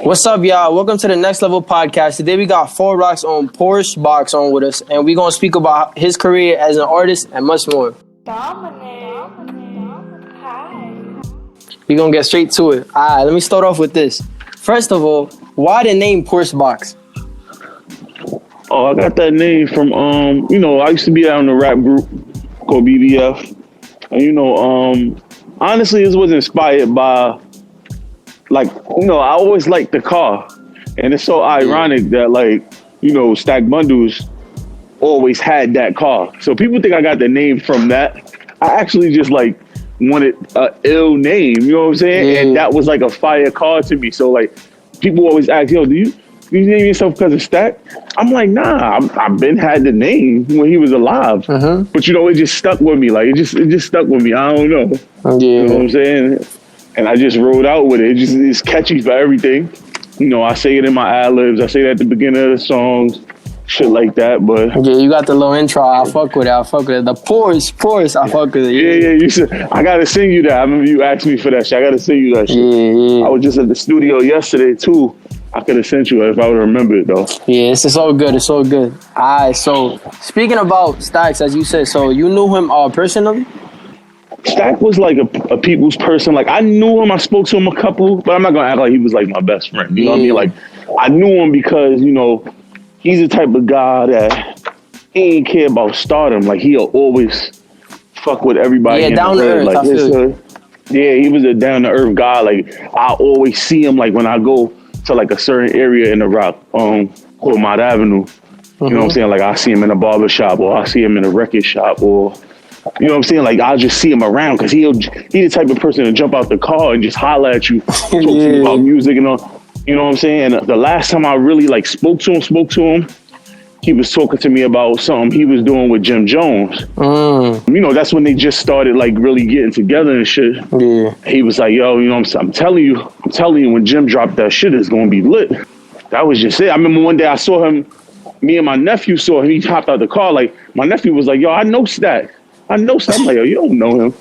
What's up, y'all? Welcome to the Next Level Podcast. Today we got Far Rock's own Porche Boxx on with us, and we're going to speak about his career as an artist and much more. Dominic. Hi. We're going to get straight to it. All right, let me start off with this. First of all, why the name Porche Boxx? Oh, I got that name from, I used to be out in a rap group called BBF. And, honestly, this was inspired by, I always liked the car. And it's so ironic that, Stack Bundles always had that car. So people think I got the name from that. I actually just, wanted a ill name, you know what I'm saying? Yeah. And that was, a fire car to me. So, people always ask, yo, do you name yourself because of Stack? I'm like, nah, I've been had the name when he was alive. But, it just stuck with me. It just stuck with me. I don't know. Yeah. You know what I'm saying? And I just rolled out with it. It's catchy for everything. I say it in my ad-libs. I say it at the beginning of the songs, shit like that. But yeah, you got the little intro. I fuck with it. The Porche, I fuck with it. Yeah. You said I gotta sing you that. I remember you asked me for that shit. I gotta sing you that shit. Yeah. I was just at the studio yesterday too. I could have sent you it if I would remember it though. Yeah, it's all good. It's all good. All right. So speaking about Stacks, as you said, so you knew him personally? Stack was a people's person. I knew him. I spoke to him a couple, but I'm not gonna act like he was my best friend. You know what I mean? I knew him because he's the type of guy that he ain't care about stardom. He'll always fuck with everybody. Yeah, down to earth. Yeah, he was a down to earth guy. I always see him when I go to a certain area in the Rock, called Mott Avenue. You know what I'm saying? I see him in a barber shop, or I see him in a record shop, or you know what I'm saying? I'll just see him around because he the type of person to jump out the car and just holler at you, talk to you about music and all. You know what I'm saying? And the last time I really spoke to him, he was talking to me about something he was doing with Jim Jones. That's when they just started really getting together and shit. Yeah. He was like, yo, I'm telling you, when Jim dropped that shit, it's gonna be lit. That was just it. I remember one day I saw him, me and my nephew saw him, he hopped out the car, my nephew was like, yo, I know Stack. I'm like, yo, you don't know him.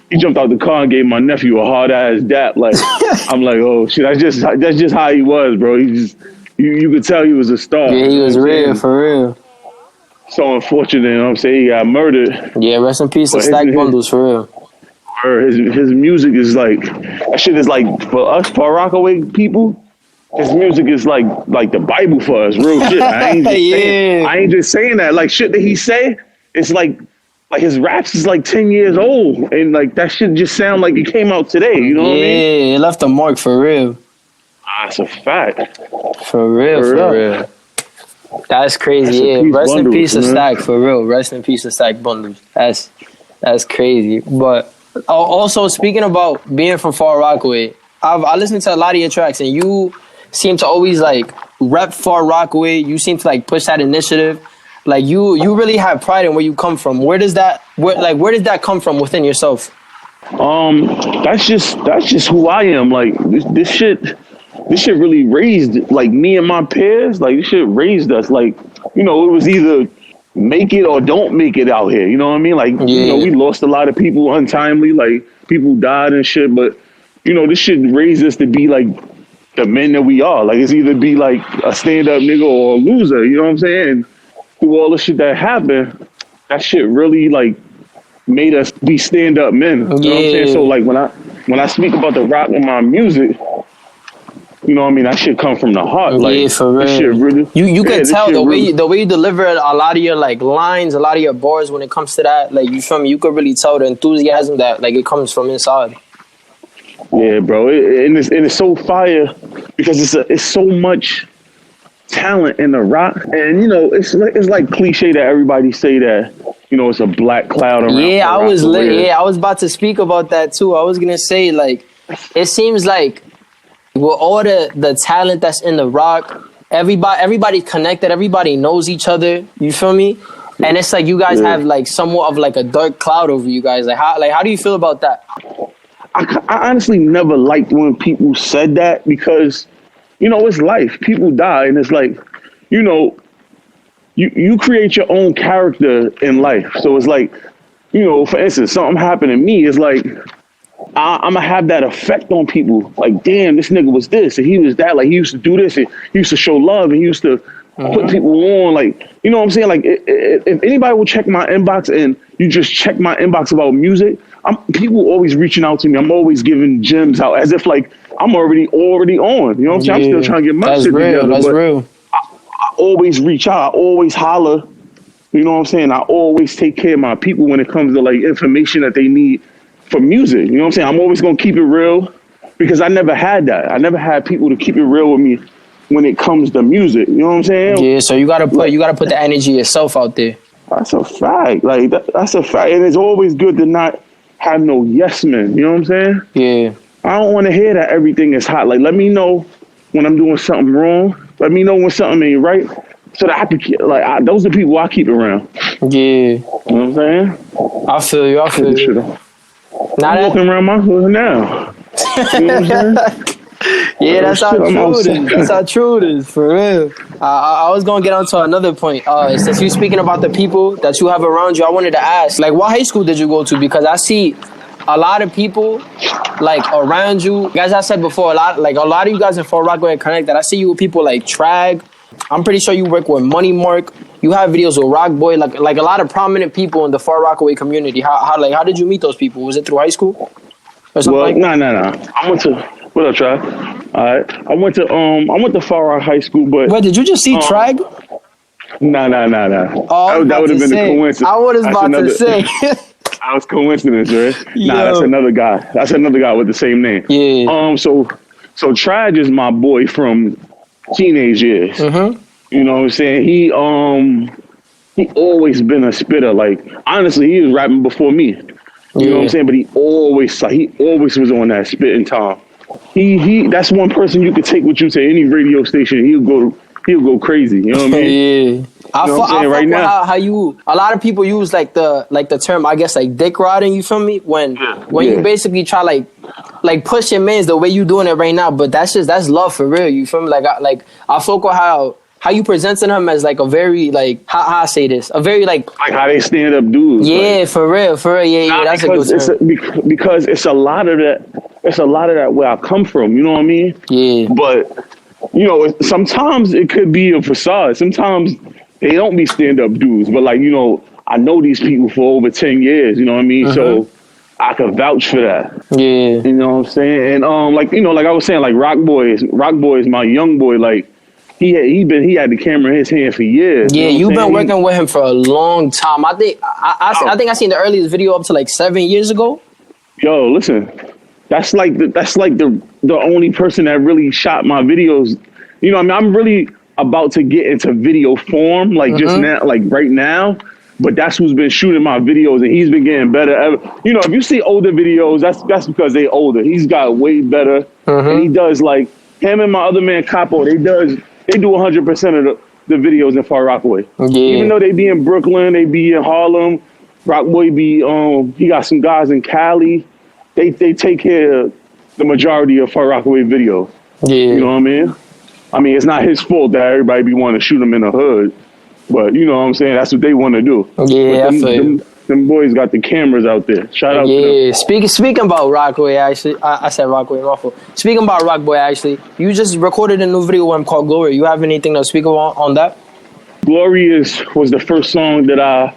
He jumped out the car and gave my nephew a hard ass dap. I'm like, oh shit, that's just how he was, bro. He you could tell he was a star. Yeah, he was real, for real. So unfortunate, you know what I'm saying? He got murdered. Yeah, rest in peace to Stack Bundles, for real. His music is that shit is for us Far Rockaway people. His music is like the Bible for us, real shit. I ain't just saying that. Shit that he say, it's like his raps is 10 years old, and that shit just sound like it came out today. You know what I mean? Yeah, it left a mark for real. That's a fact. For real. That's crazy. Rest in peace to Stack, for real. Rest in peace to Stack Bundles. That's crazy. But also speaking about being from Far Rockaway, I listened to a lot of your tracks, and you seem to always rep Far Rockaway. You seem to push that initiative. You really have pride in where you come from. Where does that come from within yourself? That's just who I am. This shit really raised me and my peers. This shit raised us. It was either make it or don't make it out here. You know what I mean? We lost a lot of people untimely. People died and shit. But this shit raised us to be the men that we are. It's either be a stand up nigga or a loser. You know what I'm saying? And through all the shit that happened, that shit really made us be stand up men. You know what I'm saying? So when I speak about the rock in my music, you know what I mean? That shit come from the heart. For real. This shit really, you can tell the way you deliver a lot of your lines, a lot of your bars when it comes to that. You feel me? You could really tell the enthusiasm that it comes from inside. Yeah, bro. It's so fire because it's so much talent in the rock, and it's cliche that everybody say that it's a black cloud around. Yeah, I was about to speak about that too. I was gonna say it seems with all the talent that's in the rock, everybody connected, everybody knows each other. You feel me? And it's you guys have somewhat of a dark cloud over you guys. How do you feel about that? I honestly never liked when people said that because it's life. People die, and it's you create your own character in life. So it's for instance, something happened to me. It's I'm gonna have that effect on people. Like, damn, this nigga was this and he was that. Like, he used to do this and he used to show love and he used to put people on. Like, you know what I'm saying? Like, if anybody will check my inbox and you just check my inbox about music, people always reaching out to me. I'm always giving gems out as if like I'm already on. You know what I'm saying? I'm still trying to get my shit together. That's real. I always reach out. I always holler. You know what I'm saying? I always take care of my people when it comes to like information that they need for music. You know what I'm saying? I'm always gonna keep it real because I never had that. I never had people to keep it real with me when it comes to music. You know what I'm saying? Yeah, so you gotta put the energy yourself out there. That's a fact. Like that's a fact. And it's always good to not have no yes men. You know what I'm saying? Yeah. I don't want to hear that everything is hot. Like, let me know when I'm doing something wrong. Let me know when something ain't right. So that I can keep, like, those are the people I keep around. Yeah. You know what I'm saying? I feel you. I'm walking around my hood now. You know what I'm saying? Yeah, that's how true it is. That's how true it is, for real. I was going to get on to another point. Since you're speaking about the people that you have around you, I wanted to ask, like, what high school did you go to? Because I see a lot of people, like, around you. As I said before, a lot of you guys in Far Rockaway Connect, that I see you with people like Trag. I'm pretty sure you work with Money Mark. You have videos with Rock Boy, like a lot of prominent people in the Far Rockaway community. How did you meet those people? Was it through high school? Or something? Well, no. I went to, what up, Trag? All right. I went to Far Rock High School, but... Wait, did you just see Trag? No. Oh, that would have been a coincidence. I was about to say. That was coincidence, right? Yo. Nah, that's another guy. That's another guy with the same name. Yeah. So Trag is my boy from teenage years. Mm-hmm. You know what I'm saying? He always been a spitter. Like, honestly, he was rapping before me. You know what I'm saying? But he always was on that spitting time. He that's one person you could take with you to any radio station. He'll go crazy. You know what I mean? Yeah. I fuck right now. How you? A lot of people use like the term, I guess, like dick riding. You feel me? When you basically try like push your mans the way you doing it right now. But that's love for real. You feel me? Like I fuck with how you presenting him as like a very like how I say this, a very like how they stand up dudes. Yeah, like, for real. Yeah. That's a good term. Because it's a lot of that. It's a lot of that where I come from. You know what I mean? Yeah. But you know, sometimes it could be a facade. Sometimes they don't be stand-up dudes. But, like, you know, I know these people for over 10 years, you know what I mean? So I could vouch for that. Yeah. You know what I'm saying? And, like, you know, like I was saying, like, Rock Boy is my young boy. Like, he had the camera in his hand for years. Yeah, you've been working with him for a long time. I think I seen the earliest video up to, like, 7 years ago. Yo, listen. That's like the only person that really shot my videos. You know what I mean? I'm really about to get into video form, like just now, like right now. But that's who's been shooting my videos, and he's been getting better. You know, if you see older videos, that's because they older. He's got way better, and he does like him and my other man Capo. They do 100% of the videos in Far Rockaway. Yeah. Even though they be in Brooklyn, they be in Harlem. Rockboy be he got some guys in Cali. They take care of the majority of Far Rockaway videos. Yeah. You know what I mean? I mean, it's not his fault that everybody be wanting to shoot him in the hood. But, you know what I'm saying? That's what they want to do. Yeah, them boys got the cameras out there. Shout out to them. Speaking about Rockaway, actually. I said Rockaway, my fault. Speaking about Rockboy, actually, you just recorded a new video with him called Glory. You have anything to speak about on that? Glory was the first song that I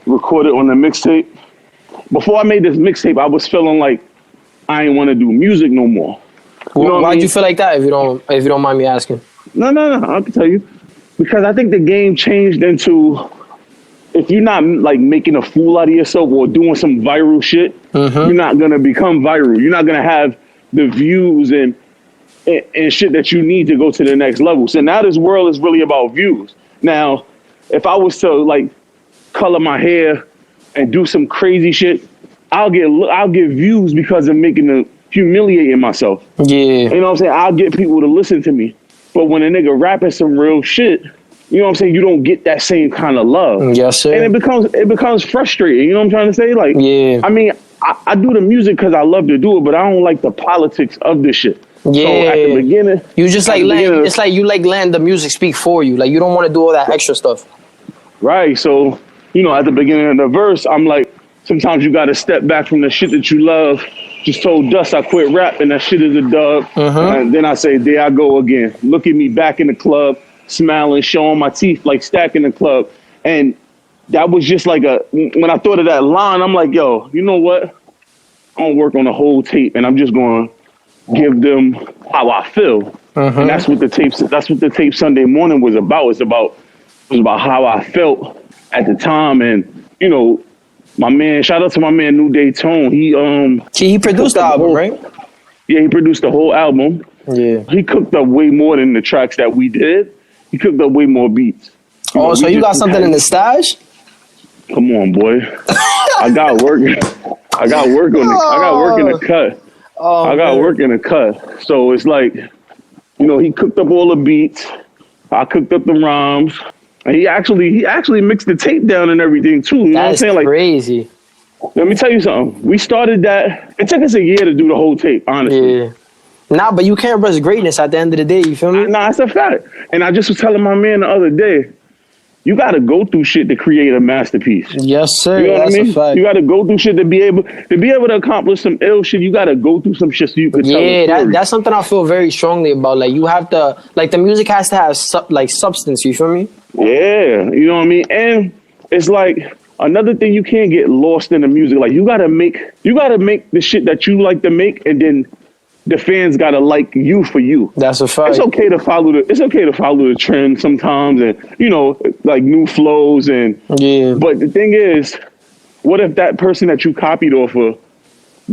recorded on the mixtape. Before I made this mixtape, I was feeling like I didn't want to do music no more. Why'd you feel like that? If you don't mind me asking. No. I can tell you, because I think the game changed into if you're not like making a fool out of yourself or doing some viral shit, you're not gonna become viral. You're not gonna have the views and shit that you need to go to the next level. So now this world is really about views. Now, if I was to like color my hair and do some crazy shit, I'll get views because of humiliating myself. Yeah. You know what I'm saying? I'll get people to listen to me. But when a nigga rapping some real shit, you know what I'm saying, you don't get that same kind of love. Yes, sir. And it becomes frustrating. You know what I'm trying to say? Like, yeah. I mean, I do the music because I love to do it, but I don't like the politics of this shit. Yeah. So at the beginning, you just like it's like you like letting the music speak for you. Like you don't want to do all that extra stuff. Right. So, you know, at the beginning of the verse, I'm like, sometimes you got to step back from the shit that you love just told Dust I quit rap and that shit is a dub. And then I say, there I go again. Look at me back in the club, smiling, showing my teeth like Stack in the club. And that was just like when I thought of that line, I'm like, yo, you know what? I'm gonna work on the whole tape and I'm just gonna give them how I feel. And that's what the tape Sunday Morning was about. It was about how I felt at the time. And, you know, my man, shout out to my man New Day Tone. He produced the album, right? Yeah, he produced the whole album. Yeah. He cooked up way more than the tracks that we did. He cooked up way more beats. So you got something in the stash? Come on, boy. I got work. I got work in the cut. I got work in the cut. So it's like, you know, he cooked up all the beats. I cooked up the rhymes. And he actually mixed the tape down and everything too. You know what I'm saying? Like, crazy. Let me tell you something. We started that. It took us a year to do the whole tape, honestly. Yeah. Nah, but you can't rush greatness at the end of the day. You feel me? Nah, that's a fact. And I just was telling my man the other day, you got to go through shit to create a masterpiece. Yes, sir. You know that's what I mean? A fact. You got to go through shit to be able to accomplish some ill shit. You got to go through some shit so you can tell a story. That's something I feel very strongly about. Like, you have to, like, the music has to have substance. You feel me? Yeah, you know what I mean? And it's like another thing, you can't get lost in the music. Like, you gotta make the shit that you like to make, and then the fans gotta like you for you. That's a fact. It's okay to follow the trend sometimes, and you know, like new flows and But the thing is, what if that person that you copied off of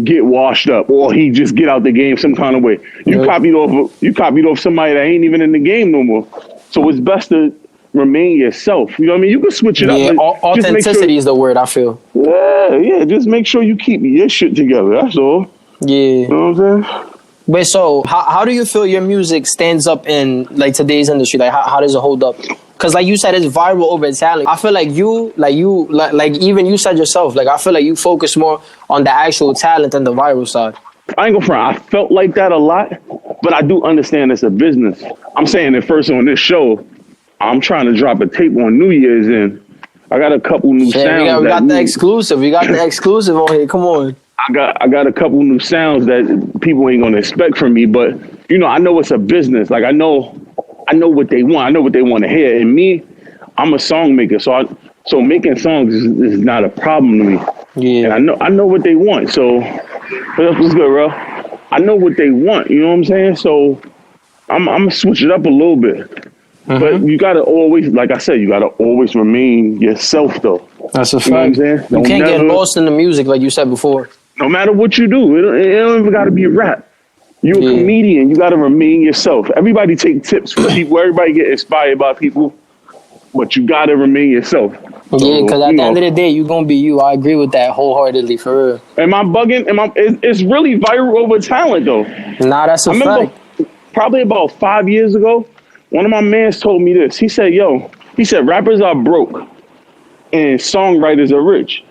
get washed up, or he just get out the game some kind of way? You copied off somebody that ain't even in the game no more. So it's best to remain yourself. You know what I mean? You can switch it up. Yeah, authenticity is the word, I feel. Yeah. Just make sure you keep your shit together. That's all. Yeah. You know what I'm saying? But so, how do you feel your music stands up in like today's industry? Like, how does it hold up? Because like you said, it's viral over talent. I feel like even you said yourself, like I feel like you focus more on the actual talent than the viral side. I ain't gonna front. I felt like that a lot, but I do understand it's a business. I'm saying it first on this show. I'm trying to drop a tape on New Year's, and I got a couple new sounds. We got the exclusive. We got the exclusive on here. Come on. I got a couple new sounds that people ain't gonna expect from me, but you know, I know it's a business. Like I know what they want. I know what they want to hear. And me, I'm a song maker, so making songs is not a problem to me. Yeah. And I know what they want. So what's good, bro? I know what they want. You know what I'm saying? So I'm gonna switch it up a little bit. But you gotta always, like I said, you gotta always remain yourself, though. That's a fact. You can't get lost in the music, like you said before. No matter what you do, it don't even gotta be a rap. You're a comedian. You gotta remain yourself. Everybody take tips from people. Everybody get inspired by people, but you gotta remain yourself. So, because at the end of the day, you're gonna be you. I agree with that wholeheartedly, for real. Am I bugging? It's really viral over talent, though. Nah, that's a fact. Probably about 5 years ago, one of my mans told me this. He said, rappers are broke and songwriters are rich.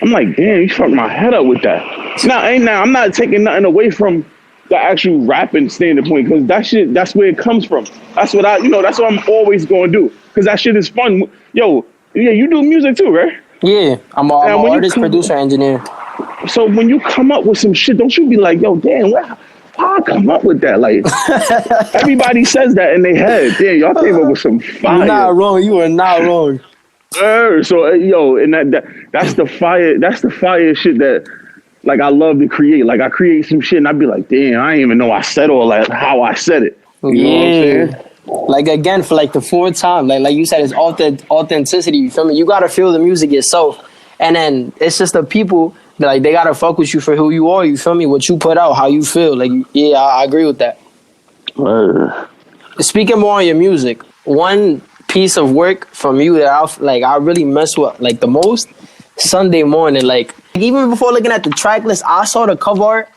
I'm like, damn, you fucked my head up with that. Now, I'm not taking nothing away from the actual rapping standard point, because that's where it comes from. That's what that's what I'm always going to do, because that shit is fun. Yo, yeah, you do music too, right? Yeah, I'm an artist, producer, engineer. So when you come up with some shit, don't you be like, yo, damn, how I come up with that? Like, everybody says that in their head. Damn, y'all came up with some fire. You're not wrong. You are not wrong. So, yo, and that's the fire. That's the fire shit that, like, I love to create. Like, I create some shit and I be like, damn, I didn't even know I said all that, how I said it. You know what I'm saying? Like, again, for like the fourth time, like you said, it's authenticity. You feel me? You gotta feel the music yourself, and then it's just the people. Like, they gotta fuck with you for who you are. You feel me? What you put out, how you feel. Like, yeah, I agree with that. Speaking more on your music, one piece of work from you that I really mess with like the most, Sunday Morning. Like, even before looking at the track list, I saw the cover art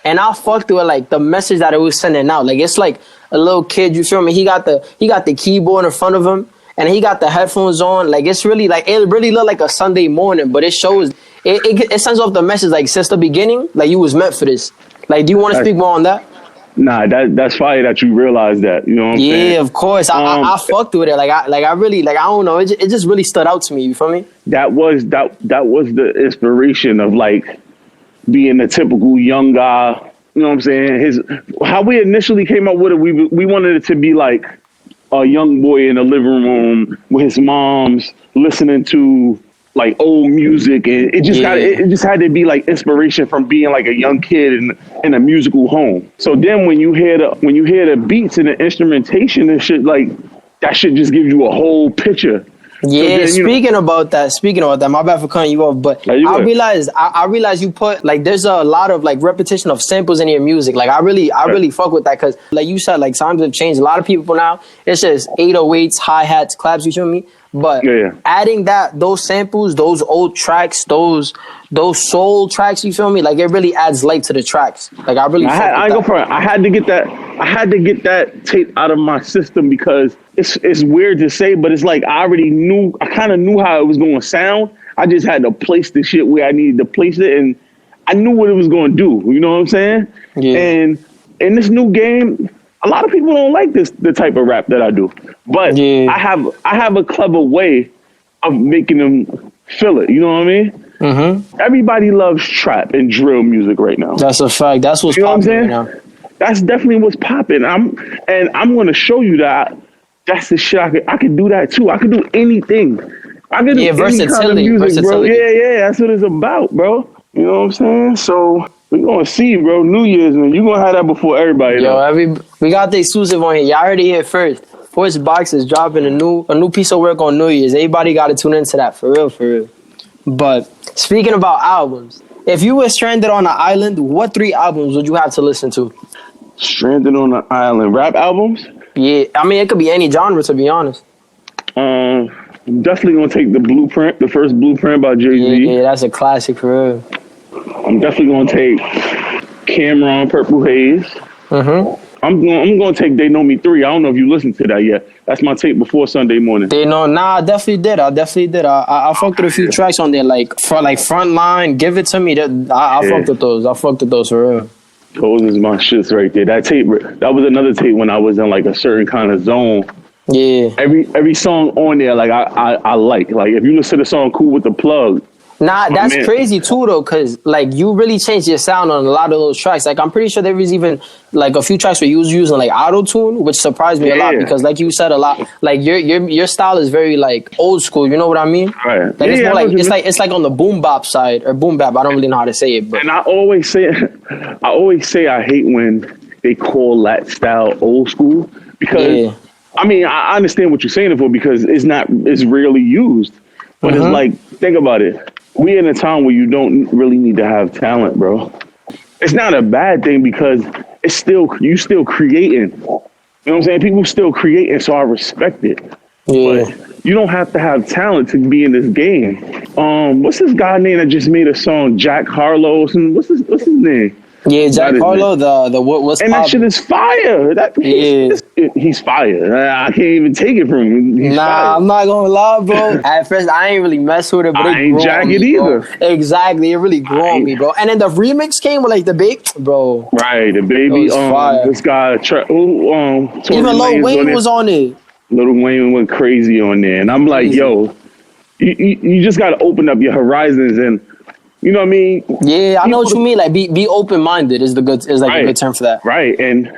and I fucked with like the message that it was sending out. Like, it's like a little kid, you feel me? He got the keyboard in front of him and he got the headphones on. Like, it's really like, it really looked like a Sunday morning, but it shows, it sends off the message like since the beginning, like you was meant for this. Like, do you want to speak more on that? Nah, that's fire that you realize that. You know what I'm saying? Yeah, of course. I fucked with it. I really, I don't know. It just really stood out to me. You feel me? That was the inspiration of like being a typical young guy. You know what I'm saying? How we initially came up with it, we wanted it to be like a young boy in a living room with his mom's listening to like old music, and it just had to be like inspiration from being like a young kid in a musical home. So then when you hear the beats and the instrumentation and shit, like that shit just gives you a whole picture. Yeah, so then, speaking about that, my bad for cutting you off, but I realized you put like there's a lot of like repetition of samples in your music. Like I really fuck with that because like you said, like times have changed. A lot of people now it's just 808s, hi-hats, claps. You feel me? But adding those samples, those old tracks, those soul tracks, you feel me? Like it really adds life to the tracks. Like I had to get that tape out of my system because it's weird to say, but it's like I kind of knew how it was going to sound. I just had to place the shit where I needed to place it, and I knew what it was going to do. You know what I'm saying? Yeah. And in this new game, a lot of people don't like the type of rap that I do, but I have a clever way of making them feel it. You know what I mean? Mm-hmm. Everybody loves trap and drill music right now. That's a fact. That's what's popping right now. That's definitely what's popping. I'm going to show you that. That's the shit. I could do that too. I could do anything. I could do any kind of music, bro. Yeah. That's what it's about, bro. You know what I'm saying? So we're going to see, bro. New Year's, man. You're going to have that before everybody. We got the exclusive on here. Y'all heard it here first. Porche Boxx is dropping a new piece of work on New Year's. Everybody got to tune into that, for real. But speaking about albums, if you were stranded on an island, what 3 albums would you have to listen to? Stranded on an island. Rap albums? Yeah. I mean, it could be any genre, to be honest. I'm definitely going to take the first Blueprint by Jay-Z. Yeah, that's a classic, for real. I'm definitely going to take Cameron, Purple Haze. Mm-hmm. I'm going to take They Know Me 3. I don't know if you listened to that yet. That's my tape before Sunday morning. I definitely did. I fucked with a few tracks on there, like Frontline, Give It To Me. I fucked with those. I fucked with those for real. Those is my shits right there. That tape, that was another tape when I was in like a certain kind of zone. Yeah. Every song on there, like I like if you listen to the song Cool with the Plug. Nah, that's crazy too though, cause like you really changed your sound on a lot of those tracks. Like I'm pretty sure there was even like a few tracks where you was using like auto-tune, which surprised me a lot because like you said a lot, like your style is very like old school. You know what I mean? Right. Like it's more like it's like on the boom bop side or boom bap. I don't really know how to say it, but and I always say I hate when they call that style old school because I mean I understand what you're saying it for because it's rarely used, but it's like think about it. We in a time where you don't really need to have talent, bro. It's not a bad thing because you still creating. You know what I'm saying? People still creating, so I respect it. Yeah. But you don't have to have talent to be in this game. What's this guy name that just made a song? Jack Harlow. What's his name? Yeah, Jack Harlow, the what's and that shit is fire. He's fire. I can't even take it from him. Fire. I'm not gonna lie, bro. At first, I ain't really mess with it, but I ain't Jack it either. Bro. Exactly, it really grew on me, bro. And then the remix came with like the big, bro. Right, the baby. This guy, even Lil Wayne was on it. Lil Wayne went crazy on there, and I'm like, yo, you just gotta open up your horizons and. You know what I mean? Yeah, I know what you mean. Like, be open minded is a good term for that. Right, and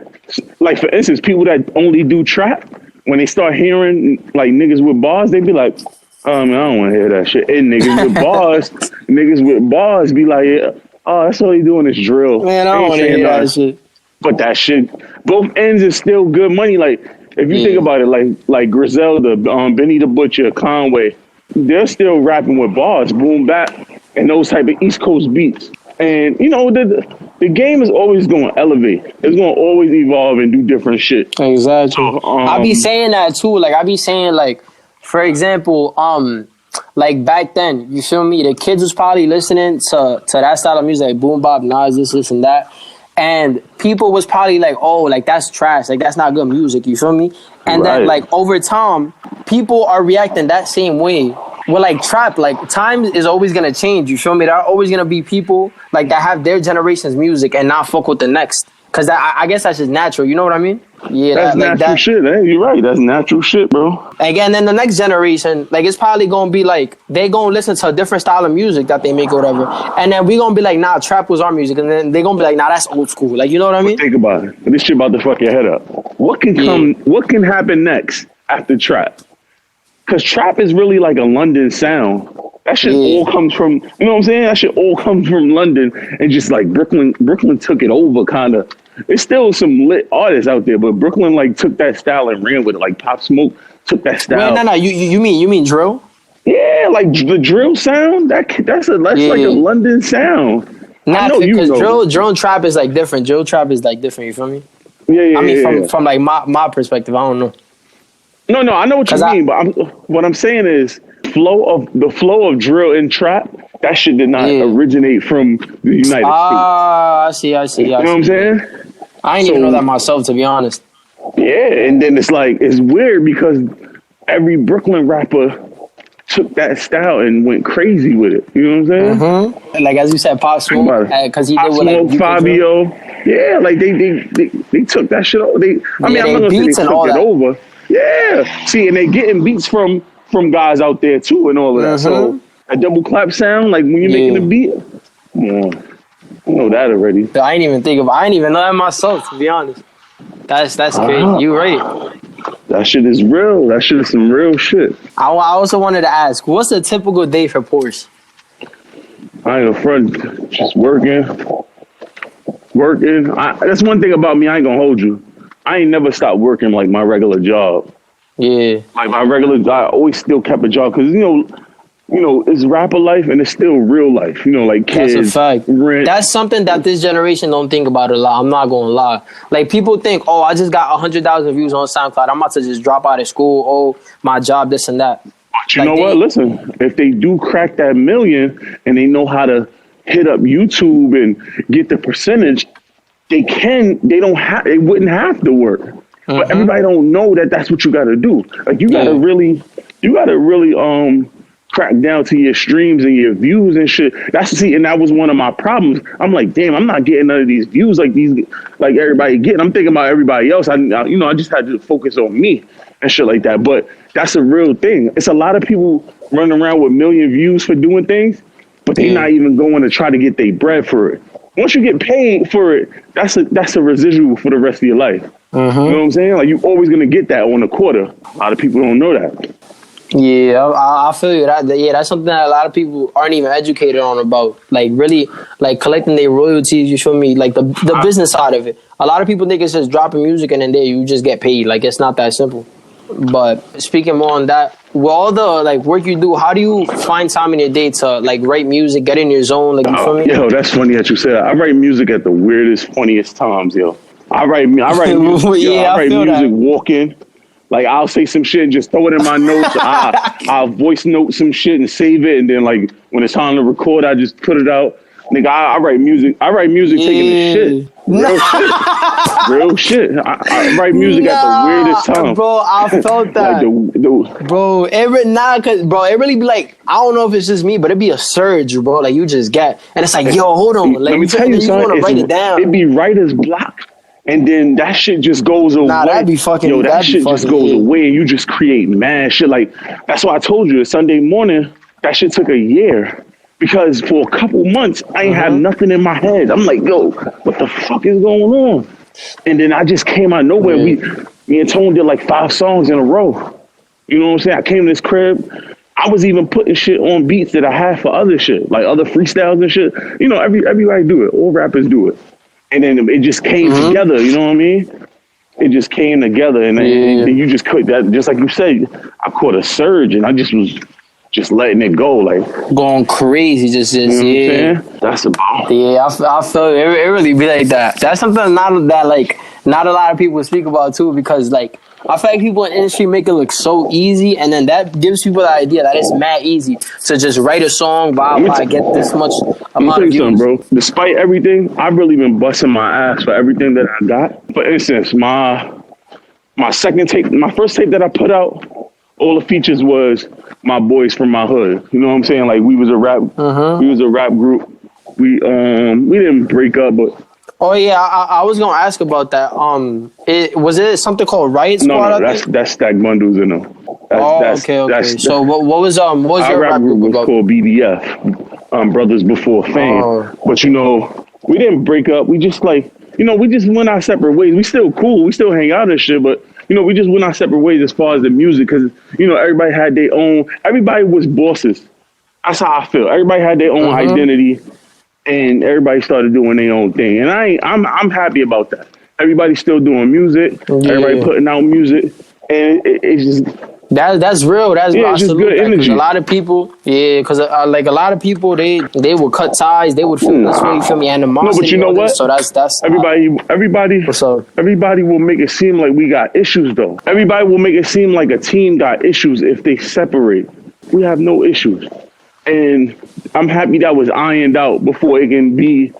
like for instance, people that only do trap, when they start hearing like niggas with bars, they be like, I don't want to hear that shit. And niggas with bars be like, that's all he doing is drill. Man, I don't want to hear that shit. But that shit, both ends is still good money. Like if you think about it, like Griselda, Benny the Butcher, Conway, they're still rapping with bars, boom bap. And those type of East Coast beats. And, you know, the game is always going to elevate. It's going to always evolve and do different shit. Exactly. I be saying that, too. Like, I be saying, like, for example, like, back then, you feel me? The kids was probably listening to that style of music, like boom bop, Nas, this, and that. And people was probably like, oh, like, that's trash. Like, that's not good music. You feel me? And then, like, over time, people are reacting that same way. Well, like trap, like time is always gonna change. You feel me? There are always gonna be people like that have their generation's music and not fuck with the next. Cause I guess that's just natural. You know what I mean? Yeah, that's natural shit. You're right. That's natural shit, bro. Again, then the next generation, like, it's probably gonna be like they gonna listen to a different style of music that they make or whatever, and then we gonna be like, nah, trap was our music, and then they gonna be like, nah, that's old school. Like, you know what I mean? Think about it. This shit about to fuck your head up. What can come? What can happen next after trap? Because trap is really like a London sound. That shit all comes from, you know what I'm saying? That shit all comes from London, and just like Brooklyn took it over, kind of. There's still some lit artists out there, but Brooklyn like took that style and ran with it. Like Pop Smoke took that style. Wait, no, you mean drill? Yeah, like the drill sound. That's like a London sound. Nah, because drill and trap is like different. Drill trap is like different. You feel me? Yeah. I mean, from like my perspective, I don't know. No, I know what you mean, but what I'm saying is the flow of drill and trap. That shit did not originate from the United States. I see. You know what I'm saying? I didn't even know that myself, to be honest. Yeah, and then it's weird because every Brooklyn rapper took that style and went crazy with it. You know what I'm saying? Mm-hmm. Like, as you said, Pop Smoke, because he did with like Fabio. Yeah, like they took that shit over. I'm not gonna say they took it over. Yeah, see, and they getting beats from guys out there too, and all of that. So a double clap sound, like when you're making a beat. Yeah, I know that already. I ain't even know that myself, to be honest. That's crazy. You right. That shit is real. That shit is some real shit. I also wanted to ask, what's a typical day for Porche? I ain't a front, just working. That's one thing about me. I ain't gonna hold you. I ain't never stopped working like my regular job. Yeah. Like my regular job, I always still kept a job because you know, it's rapper life and it's still real life. You know, like kids. That's a fact. Rent. That's something that this generation don't think about a lot. I'm not gonna lie. Like, people think, oh, I just got 100,000 views on SoundCloud. I'm about to just drop out of school. Oh, my job, this and that. But you know what? Listen, if they do crack that million and they know how to hit up YouTube and get the percentage, they wouldn't have to work. But everybody don't know that that's what you got to do. Like, you got to really crack down to your streams and your views and shit. And that was one of my problems. I'm like, damn, I'm not getting none of these views like everybody getting. I'm thinking about everybody else. I just had to focus on me and shit like that. But that's a real thing. It's a lot of people running around with million views for doing things, but they're not even going to try to get their bread for it. Once you get paid for it, that's a residual for the rest of your life. You know what I'm saying? Like, you're always gonna get that on a quarter. A lot of people don't know that. Yeah, I feel you. That's something that a lot of people aren't even educated on about. Like, really, like, collecting their royalties. You feel me? Like the business side of it. A lot of people think it's just dropping music and then you just get paid. Like, it's not that simple. But speaking more on that, with all the work you do, how do you find time in your day to write music, get in your zone? Like, you feel me? Yo, that's funny that you said that. I write music at the weirdest, funniest times, yo. I write music. I write music walking. Like, I'll say some shit and just throw it in my notes. I'll voice note some shit and save it, and then when it's time to record, I just put it out. Nigga, I write music. I write music taking a shit. Real shit. Real shit. I write music at the weirdest time. Bro, I felt that. Bro, it really be like, I don't know if it's just me, but it be a surge, bro. Like, you just get, and it's like, yo, hold on. Like, let me tell you something. Want to write it down. It be writer's block. And then that shit just goes away. Nah, that'd be fucking. Yo, that shit just goes away, and you just create mad shit. Like, that's why I told you, Sunday morning, that shit took a year. Because for a couple months, I ain't had nothing in my head. I'm like, yo, what the fuck is going on? And then I just came out of nowhere. Me and Tone did 5 songs in a row. You know what I'm saying? I came to this crib. I was even putting shit on beats that I had for other shit, like other freestyles and shit. You know, everybody do it. All rappers do it. And then it just came together. You know what I mean? It just came together, and then you just caught that. Just like you said, I caught a surge, and I just was just letting it go, going crazy. Just you know what I'm saying? That's about. Yeah, I feel it really be like that. That's something not a lot of people speak about too, because I feel like people in the industry make it look so easy, and then that gives people the idea that it's mad easy to just write a song, get this much amount of views. Bro. Despite everything, I've really been busting my ass for everything that I got. For instance, my second tape, my first tape that I put out, all the features was my boys from my hood. You know what I'm saying? Like, we was a rap group. We didn't break up, but Oh yeah, I was gonna ask about that. Was it something called Riot Squad? No, that's Stack Bundles in them. Okay. So what was our your rap group was about? called BBF, Brothers Before Fame. But we didn't break up. We just we just went our separate ways. We still cool. We still hang out and shit. But we just went our separate ways as far as the music, because everybody had their own. Everybody was bosses. That's how I feel. Everybody had their own identity, and everybody started doing their own thing. And I'm happy about that. Everybody's still doing music. Yeah. Everybody putting out music, and it's just. That's real. That's it's just good energy. A lot of people, because like a lot of people, they would cut ties. They would feel this way. You feel me? Animosity. No, but you know what? So that's everybody. What's up? Everybody will make it seem like we got issues, though. Everybody will make it seem like a team got issues if they separate. We have no issues, and I'm happy that was ironed out before it can be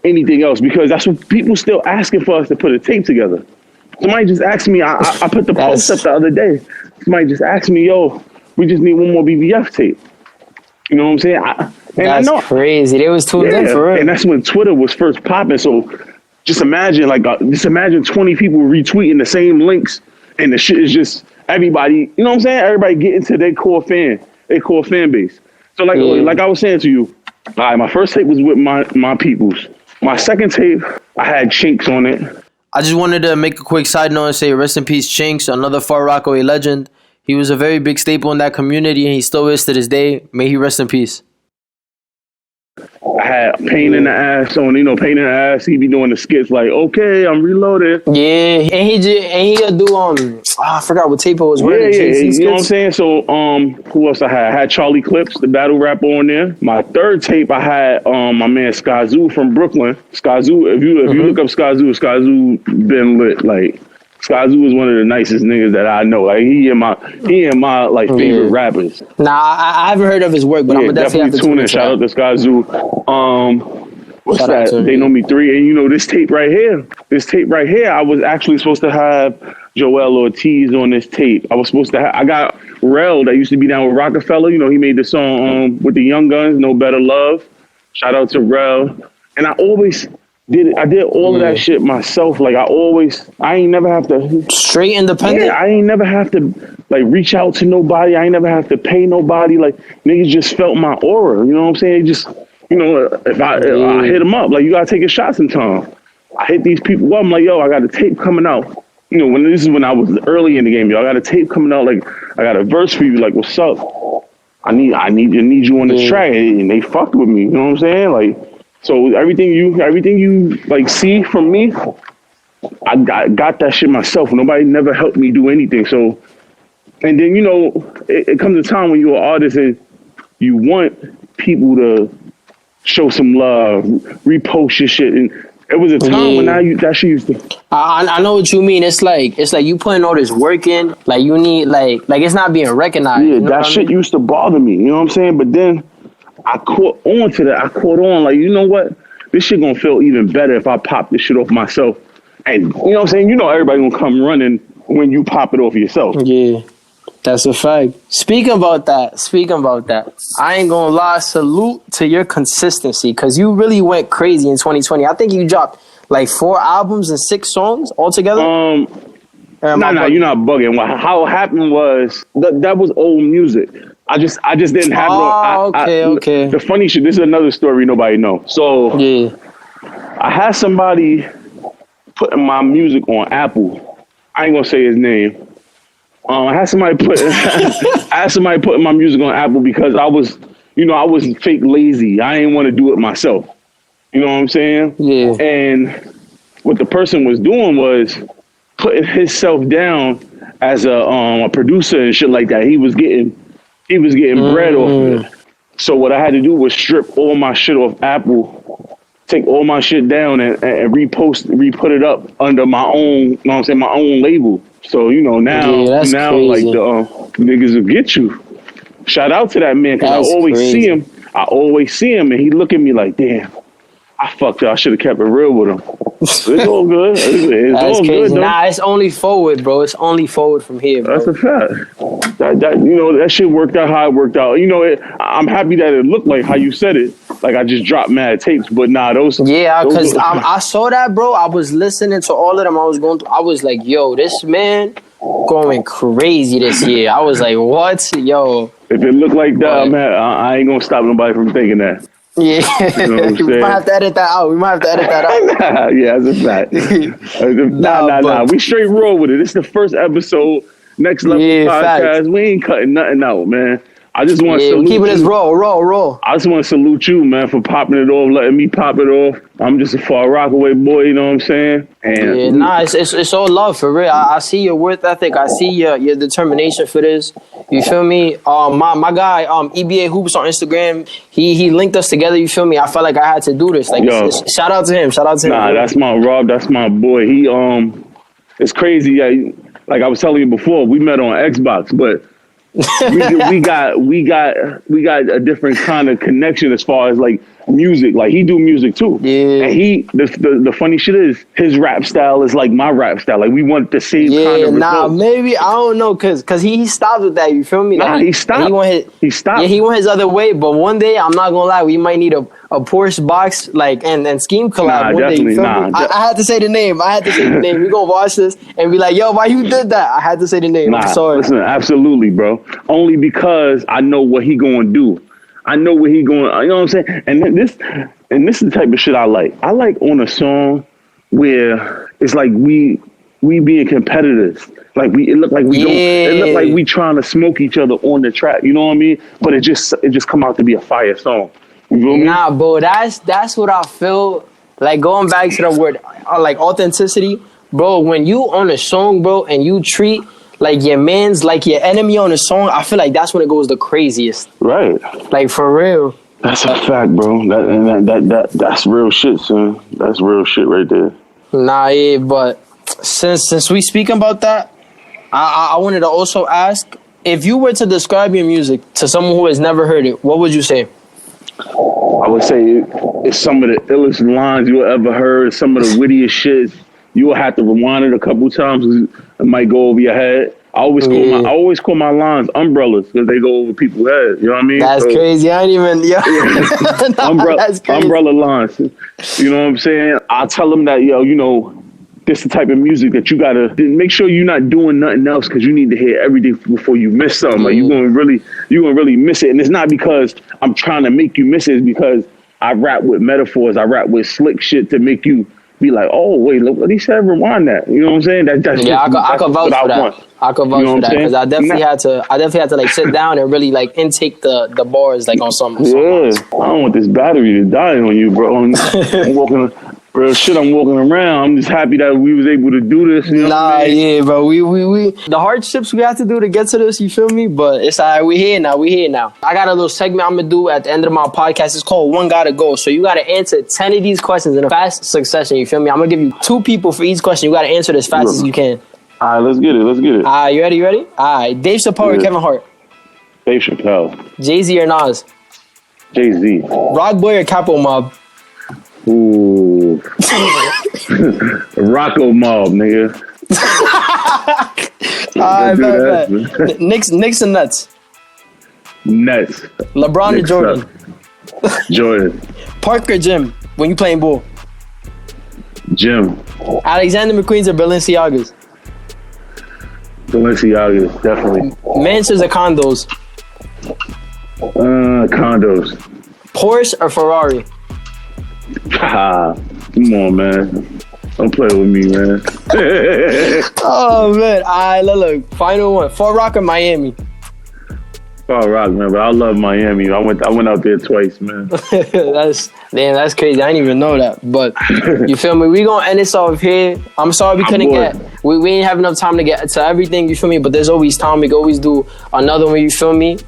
anything else, because that's what people still asking for us to put a tape together. Somebody just asked me. I put the post up the other day. Somebody just asked me, yo, we just need one more BBF tape. You know what I'm saying? That's crazy. They was tuned in for real. And that's when Twitter was first popping. So just imagine 20 people retweeting the same links, and the shit is just everybody, you know what I'm saying? Everybody getting to their core fan base. So like I was saying to you, all right, my first tape was with my peoples. My second tape, I had Chinks on it. I just wanted to make a quick side note and say rest in peace, Chinks, another Far Rockaway legend. He was a very big staple in that community, and he still is to this day. May he rest in peace. I had Pain in the Ass on, Pain in the Ass. He be doing the skits like, okay, I'm reloaded. Yeah, and he'll do I forgot what tape it was. Yeah, you know what I'm saying? So who else I had? I had Charlie Clips, the battle rapper, on there. My third tape, I had my man Skyzoo from Brooklyn. Skyzoo, if you look up Skyzoo been lit. Like, Skyzoo is one of the nicest niggas that I know. Like, he and my favorite rappers. Nah, I haven't heard of his work, but I'm gonna definitely have to tune in. Shout out to Skyzoo. What's Shout that? They Know Me 3. And this tape right here, I was actually supposed to have Joel Ortiz on this tape. I was supposed to have, I got Rel that used to be down with Rockefeller. He made the song with the Young Guns, No Better Love. Shout out to Rel. And I did all of that shit myself. Like, I ain't never have to. Straight independent? Yeah, I ain't never have to, reach out to nobody. I ain't never have to pay nobody. Like, niggas just felt my aura. You know what I'm saying? Just, if I hit them up, you gotta take a shot sometime. I hit these people up. I'm like, yo, I got a tape coming out. This is when I was early in the game, yo. I got a tape coming out. Like, I got a verse for you. Like, what's up? I need you on this track. And they fucked with me. You know what I'm saying? Like, so everything you see from me, I got that shit myself. Nobody never helped me do anything. So, and then it comes a time when you're an artist and you want people to show some love, repost your shit, and it was a time when that shit used to. I know what you mean. It's like you putting all this work in. Like, you need like it's not being recognized. Yeah, that shit used to bother me. You know what I'm saying? But then I caught on to that. I caught on, like, you know what? This shit gonna feel even better if I pop this shit off myself. And you know what I'm saying? Everybody gonna come running when you pop it off yourself. Yeah, that's a fact. Speaking about that, I ain't gonna lie, salute to your consistency, because you really went crazy in 2020. I think you dropped 4 albums and 6 songs altogether. No, you're not bugging. How it happened was that was old music. I just didn't have okay. The funny shit, this is another story nobody know. So yeah, I had somebody putting my music on Apple. I ain't gonna say his name. I had somebody putting my music on Apple because I was fake lazy. I didn't want to do it myself. You know what I'm saying? Yeah. And what the person was doing was putting himself down as a producer and shit like that. He was getting bread off of it. So what I had to do was strip all my shit off Apple, take all my shit down and re-put it up under my own, you know what I'm saying, my own label. So, now crazy. Like the niggas will get you. Shout out to that man, because I always see him and he look at me like, damn, I fucked up. I should have kept it real with him. It's all good. It's all crazy. good, though. Nah, it's only forward, bro. It's only forward from here, bro. That's a fact. That shit worked out how it worked out. I'm happy that it looked like how you said it. like I just dropped mad tapes. But nah, those. Yeah, because I saw that, bro. I was listening to all of them. I was like, yo, this man going crazy this year. I was like, what, yo? If it looked like that, man, I ain't gonna stop nobody from thinking that. Yeah, you know we might have to edit that out. Yeah, that's a fact. Nah. We straight roll with it. This is the first episode. Next Level podcast. Facts. We ain't cutting nothing out, man. I just want to salute keeping this raw. I just want to salute you, man, for popping it off, letting me pop it off. I'm just a Far Rockaway boy, you know what I'm saying? And it's all love for real. I see your work ethic. I see your determination for this. You feel me? My guy, EBA Hoops on Instagram, he linked us together. You feel me? I felt like I had to do this. Like, shout out to him. Nah, that's my Rob. That's my boy. He it's crazy. Yeah, like I was telling you before, we met on Xbox, but. we got a different kind of connection as far as like music. Like he do music too. Yeah. And the funny shit is his rap style is like my rap style. Like we want the same kind of results. Maybe I don't know cause he stopped with that. You feel me? Nah, he stopped. He stopped. Yeah, he went his other way. But one day, I'm not gonna lie, we might need a Porche Boxx like and Scheme collab one day. You feel me? I had to say the name. We gonna watch this and be like, yo, why you did that? I had to say the name. I'm sorry. Listen, absolutely, bro. Only because I know what he gonna do. I know what he going. You know what I'm saying? And this is the type of shit I like. I like on a song where it's like we being competitors. Like it look like we don't. It look like we trying to smoke each other on the track. You know what I mean? But it just come out to be a fire song. You feel me? Nah, bro. That's what I feel. Like going back to the word like authenticity, bro. When you on a song, bro, and you treat like your man's like your enemy on a song, I feel like that's when it goes the craziest. Right. Like for real. That's a fact, bro. That's real shit, son. That's real shit right there. Nah, yeah, but since we speaking about that, I wanted to also ask, if you were to describe your music to someone who has never heard it, what would you say? I would say it's some of the illest lines you ever heard, some of the wittiest shit. You will have to rewind it a couple times. It might go over your head. I always call my lines umbrellas because they go over people's heads. You know what I mean? That's crazy. I ain't even. Umbrella lines. You know what I'm saying? I tell them that this the type of music that you gotta make sure you're not doing nothing else because you need to hear everything before you miss something. Like you're gonna really miss it, and it's not because I'm trying to make you miss it. It's because I rap with metaphors. I rap with slick shit to make you be like, oh wait, look what he said. Rewind that. You know what I'm saying? I could vouch for that. I could vouch for that because I definitely had to like sit down and really like intake the bars like on some. Yeah, I don't want this battery to die on you, bro. I'm walking. Real shit, I'm walking around. I'm just happy that we was able to do this. You know what I mean? Yeah, bro. We the hardships we have to do to get to this, you feel me? But it's all right. We here now. I got a little segment I'm going to do at the end of my podcast. It's called One Gotta Go. So you got to answer 10 of these questions in a fast succession, you feel me? I'm going to give you 2 people for each question. You got to answer it as fast as you can. All right, let's get it. All right, you ready? All right. Dave Chappelle or Kevin Hart? Dave Chappelle. Jay-Z or Nas? Jay-Z. Rock Boy or Capo Mob? Ooh. Rocco Mob, nigga. Alright, Knicks and Nets. Nets. LeBron Knicks or Jordan? Jordan. Park or Jim when you playing ball? Jim. Alexander McQueen's or Balenciagas? Balenciagas, definitely. Mansions or condos? Condos. Porsche or Ferrari? Come on, man. Don't play with me, man. Oh, man. All right, look. Final one. Far Rock or Miami? Far Rock, man. But I love Miami. I went out there twice, man. That's crazy. I didn't even know that. But you feel me? We gonna end this off here. I'm sorry we couldn't we didn't have enough time to get to everything, you feel me? But there's always time. We can always do another one, you feel me?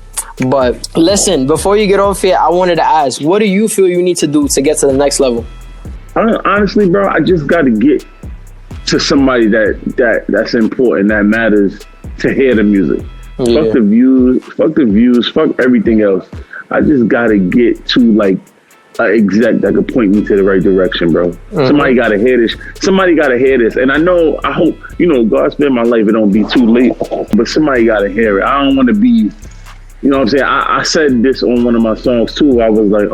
But listen, before you get off here, I wanted to ask, what do you feel you need to do to get to the next level? Honestly, bro, I just got to get to somebody that's important, that matters to hear the music. Yeah. Fuck the views, fuck everything else. I just got to get to like an exec that could point me to the right direction, bro. Mm-hmm. Somebody got to hear this. And I hope, God spare my life, it don't be too late, but somebody got to hear it. I don't want to be, you know what I'm saying? I said this on one of my songs too. I was like,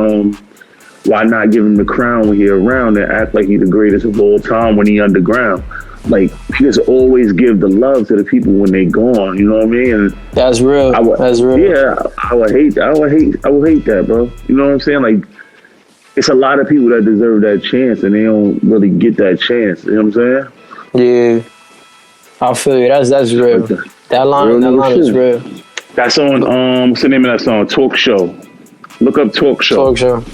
why not give him the crown when he around and act like he the greatest of all time when he underground? Like, just always give the love to the people when they gone. You know what I mean? And that's real. That's real. Yeah, I would hate that, bro. You know what I'm saying? Like, it's a lot of people that deserve that chance, and they don't really get that chance. You know what I'm saying? Yeah, I feel you. That's real. That line is real. That's on what's the name of that song? Talk Show. Look up Talk Show. Talk Show.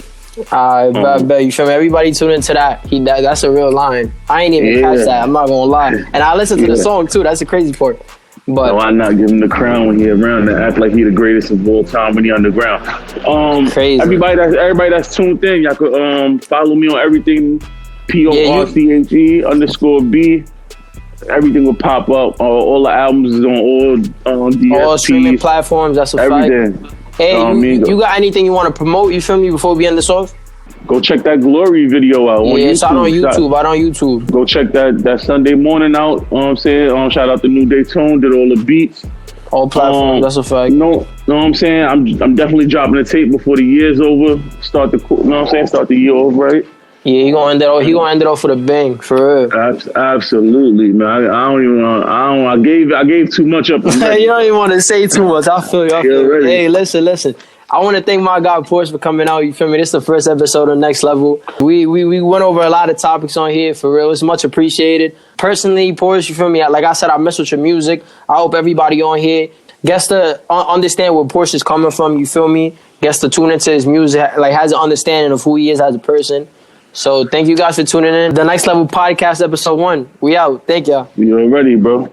I bet you feel me. Everybody tune into that. That's a real line. I ain't even catch that. I'm not gonna lie. And I listen to the song too. That's the crazy part. But why not give him the crown when he around and act like he the greatest of all time when he underground? Crazy. Everybody that's tuned in, y'all could follow me on everything. PORCHE_B. Everything will pop up. All the albums is on all DSPs. All streaming platforms. That's a everything. fact. Hey, you got anything you want to promote? You feel me? Before we end this off? Go check that Glory video out on YouTube. It's out on YouTube. Go check that Sunday morning out. You know what I'm saying? Shout out to New Day Tone, did all the beats. All platforms, that's a fact. Know what I'm saying? I'm definitely dropping the tape before the year's over. Start the year off right. Yeah, he gonna end it off with a bang, for real. Absolutely, man. I gave too much up. You don't even want to say too much. I feel you. Hey, listen. I want to thank my guy Porche for coming out. You feel me? This is the first episode of Next Level. We went over a lot of topics on here, for real. It's much appreciated. Personally, Porche, you feel me? Like I said, I mess with your music. I hope everybody on here gets to understand where Porche is coming from. You feel me? Gets to tune into his music, like has an understanding of who he is as a person. So thank you guys for tuning in. The Next Level Podcast, episode 1. We out. Thank y'all. You already, bro.